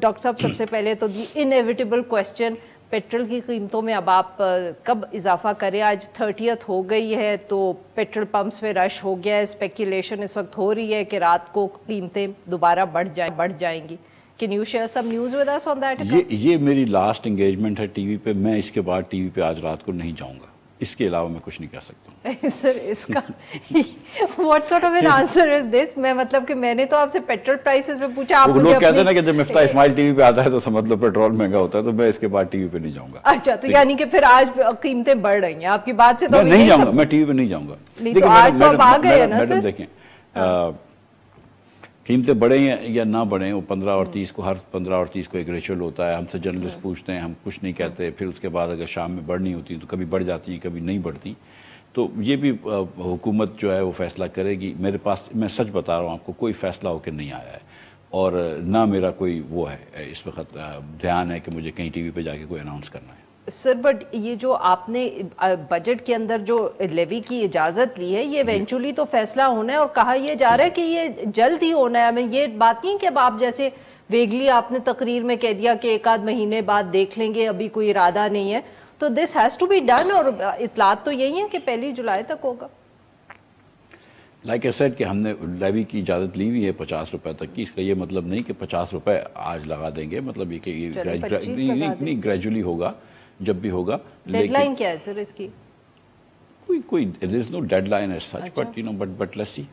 Doctor صاحب سب سے پہلے تو دی انیویٹیبل کویسچن، پیٹرول کی قیمتوں میں اب آپ کب اضافہ کریں؟ آج 30th ہو گئی ہے تو پیٹرول پمپس پہ رش ہو گیا ہے، اسپیکولیشن اس وقت ہو رہی ہے کہ رات کو قیمتیں دوبارہ بڑھ جائیں گی. Can you share some news with us on that? یہ میری لاسٹ انگیجمنٹ ہے ٹی وی پہ. میں اس کے بعد ٹی وی پہ آج رات کو نہیں جاؤں گا. اس کے علاوہ میں کچھ نہیں کہہ سکتا ہوں. سر اس کا what sort of an answer is this؟ میں مطلب کہ میں نے تو آپ سے پیٹرول پرائسز پہ پوچھا، آپ مجھے لوگ کہتے ہیں نا کہ جب مفتاح اسماعیل ٹی وی پہ آتا ہے تو سمجھ لو پیٹرول مہنگا ہوتا ہے، تو میں اس کے بعد ٹی وی پہ نہیں جاؤں گا. اچھا، تو یعنی کہ پھر آج قیمتیں بڑھ رہی ہیں آپ کی بات سے؟ تو نہیں جاؤں گا، میں ٹی وی پہ نہیں جاؤں گا. نہیں تو آج تو آپ آ گئے ہیں نا سر. دیکھیں قیمتیں بڑھیں یا نہ بڑھیں، وہ 15 اور 30 کو، ہر 15 اور 30 کو ایک ریچول ہوتا ہے. ہم سے جرنلسٹ پوچھتے ہیں، ہم کچھ نہیں کہتے. پھر اس کے بعد اگر شام میں بڑھنی ہوتی تو کبھی بڑھ جاتی ہیں، کبھی نہیں بڑھتی. تو یہ بھی حکومت جو ہے وہ فیصلہ کرے گی. میرے پاس، میں سچ بتا رہا ہوں آپ کو، کوئی فیصلہ ہو کے نہیں آیا ہے، اور نہ میرا کوئی وہ ہے اس وقت دھیان ہے کہ مجھے کہیں ٹی وی پہ جا کے کوئی اناؤنس کرنا ہے. سر بٹ یہ جو آپ نے بجٹ کے اندر جو لیوی کی اجازت لی ہے، یہ ایونچولی تو فیصلہ ہونا ہے، اور کہا یہ جا رہا ہے کہ یہ جلد ہی ہونا ہے. ہمیں یہ بات نہیں کہ اب آپ جیسے ویگلی آپ نے تقریر میں کہہ دیا کہ ایک آدھ مہینے بعد دیکھ لیں گے، ابھی کوئی ارادہ نہیں ہے. تو this has to be done, اور اطلاعات تو یہی ہے کہ 1 جولائی تک ہوگا. لائک اے سیڈ کہ ہم نے لیوی کی اجازت لی ہوئی ہے 50 روپے تک کی. اس کا یہ مطلب نہیں کہ 50 روپے آج لگا دیں گے، مطلب یہ کہ یہ گریجولی ہوگا جب بھی ہوگا. ڈیڈ لائن کیا ہے سر اس کی؟ کوئی there is no deadline as such, but let's see.